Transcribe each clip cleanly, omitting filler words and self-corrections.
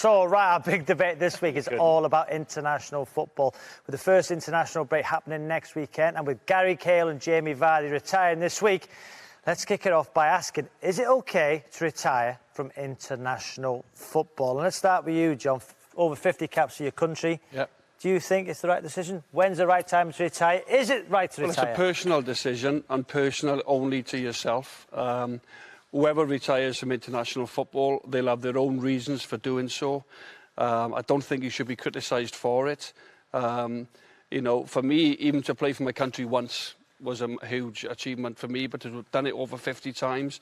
So, right, our big debate this week is all about international football, with the first international break happening next weekend, and with Gary Cahill and Jamie Vardy retiring this week. Let's kick it off by asking, is it OK to retire from international football? And let's start with you, John. Over 50 caps for your country. Yep. Do you think it's the right decision? When's the right time to retire? Is it right to retire? Well, it's a personal decision, and personal only to yourself. Whoever retires from international football, they'll have their own reasons for doing so. I don't think you should be criticised for it. You know, for me, even to play for my country once was a huge achievement for me, but to have done it over 50 times.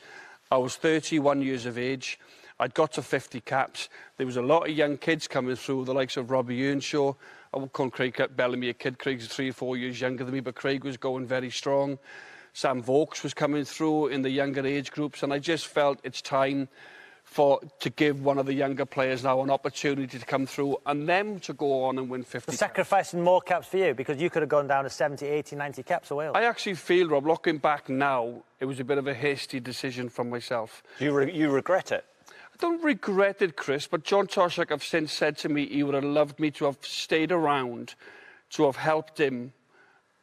I was 31 years of age. I'd got to 50 caps. There was a lot of young kids coming through, the likes of Robbie Earnshaw. I won't call Craig Bellamy a kid. Craig's 3 or 4 years younger than me, but Craig was going very strong. Sam Vokes was coming through in the younger age groups, and I just felt it's time to give one of the younger players now an opportunity to come through and them to go on and win 50 caps. Sacrificing more caps for you, because you could have gone down to 70, 80, 90 caps for Wales. I actually feel, Rob, looking back now, it was a bit of a hasty decision from myself. You regret it? I don't regret it, Chris, but John Toshak have since said to me he would have loved me to have stayed around, to have helped him,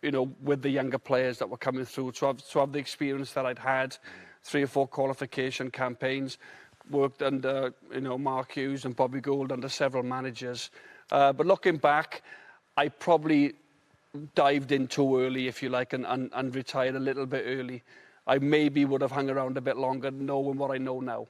you know, with the younger players that were coming through, to have the experience that I'd had, 3 or 4 qualification campaigns, worked under, you know, Mark Hughes and Bobby Gould, under several managers. But looking back, I probably dived in too early, if you like, and retired a little bit early. I maybe would have hung around a bit longer, knowing what I know now.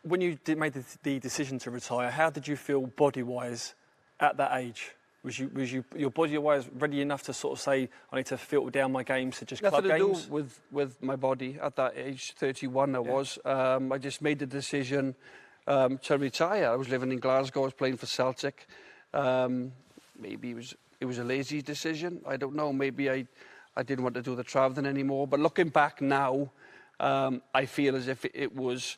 When you made the decision to retire, how did you feel body-wise at that age? Was your body-wise ready enough to sort of say, I need to filter down my games to just club games? Nothing to do with my body at that age, 31 I was. I just made the decision to retire. I was living in Glasgow, I was playing for Celtic. Maybe it was a lazy decision, I don't know. Maybe I didn't want to do the travelling anymore. But looking back now, I feel as if it was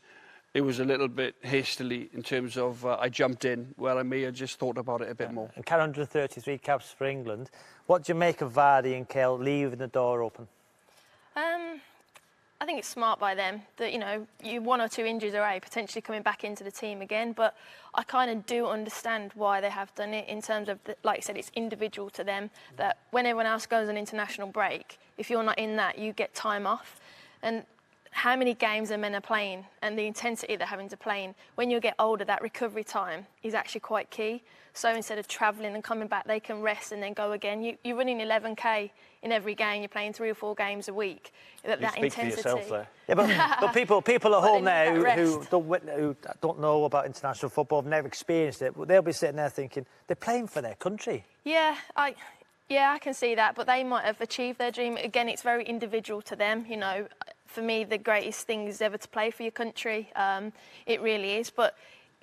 a little bit hastily in terms of I jumped in where I may have just thought about it a bit more. And 133 caps for England. What do you make of Vardy and Cahill leaving the door open? I think it's smart by them that, you know, you 1 or 2 injuries away, potentially coming back into the team again. But I kind of do understand why they have done it in terms of, like I said, it's individual to them. That when everyone else goes on international break, if you're not in that, you get time off. And how many games the men are playing and the intensity they're having to play in. When you get older, that recovery time is actually quite key. So instead of travelling and coming back, they can rest and then go again. You're running 11K in every game. You're playing 3 or 4 games a week. That speak intensity. for yourself there. Yeah, but people at home now who don't know about international football, have never experienced it, they'll be sitting there thinking, they're playing for their country. Yeah, I can see that, but they might have achieved their dream. Again, it's very individual to them, you know. For me, the greatest thing is ever to play for your country. It really is. But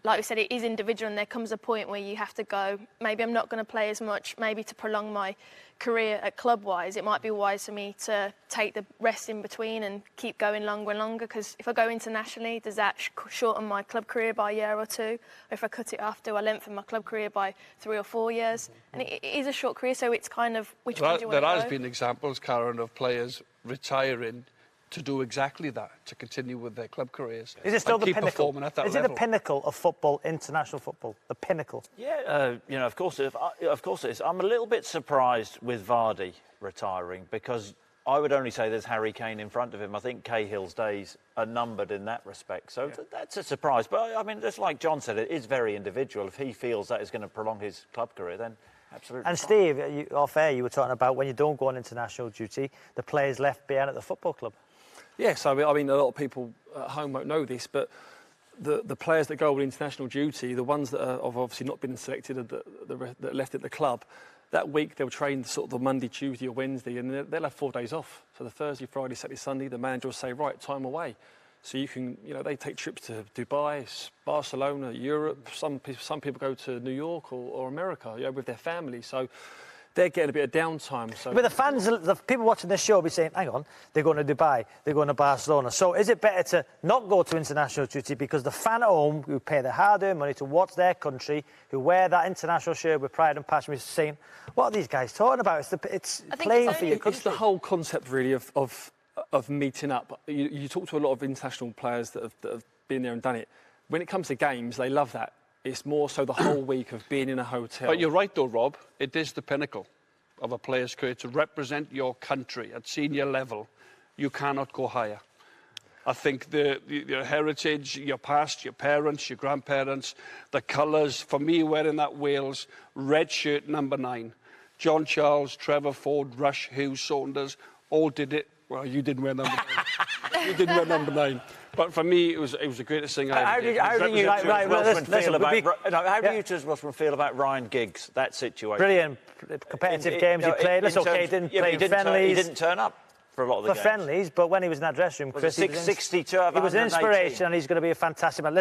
like we said, it is individual, and there comes a point where you have to go, maybe I'm not going to play as much, maybe to prolong my career at club-wise, it might be wise for me to take the rest in between and keep going longer and longer, because if I go internationally, does that shorten my club career by a year or 2? Or if I cut it off, do I lengthen my club career by 3 or 4 years? And it is a short career, so it's kind of which one do you want to go? There has been examples, Karen, of players retiring to do exactly that, to continue with their club careers. Is it still the pinnacle? Is it the pinnacle of football, international football? The pinnacle? Yeah, you know, of course it is. I'm a little bit surprised with Vardy retiring, because I would only say there's Harry Kane in front of him. I think Cahill's days are numbered in that respect. So that's a surprise. But, I mean, just like John said, it is very individual. If he feels that is going to prolong his club career, then absolutely. And Steve, off air, you were talking about when you don't go on international duty, the players left behind at the football club. Yes, I mean, a lot of people at home won't know this, but the players that go on international duty, the ones that have obviously not been selected, that left at the club, that week they'll train sort of the Monday, Tuesday or Wednesday, and they'll have 4 days off. So the Thursday, Friday, Saturday, Sunday, the manager will say, right, time away. So you can, you know, they take trips to Dubai, Barcelona, Europe. Some people go to New York or America, you know, with their family. So they're getting a bit of downtime. So. But the fans, the people watching this show will be saying, hang on, they're going to Dubai, they're going to Barcelona. So is it better to not go to international duty, because the fan at home who pay their hard-earned money to watch their country, who wear that international shirt with pride and passion, is saying, what are these guys talking about? It's playing for your country. It's the whole concept, really, of meeting up. You talk to a lot of international players that have been there and done it. When it comes to games, they love that. It's more so the whole week of being in a hotel. But you're right, though, Rob. It is the pinnacle of a player's career to represent your country at senior level. You cannot go higher. I think your heritage, your past, your parents, your grandparents, the colours. For me, wearing that Wales red shirt, number 9. John Charles, Trevor Ford, Rush, Hughes, Saunders, all did it. Well, you didn't wear number 9. You didn't wear number 9. But for me, it was the greatest thing I ever did. How do you two as Welshman feel about Ryan Giggs, that situation? Brilliant competitive games he played. That's okay, he didn't play friendlies. He didn't turn up for a lot of the games. For friendlies, but when he was in that dressing room, Chris, he was 62. He was an inspiration, and he's going to be a fantastic man.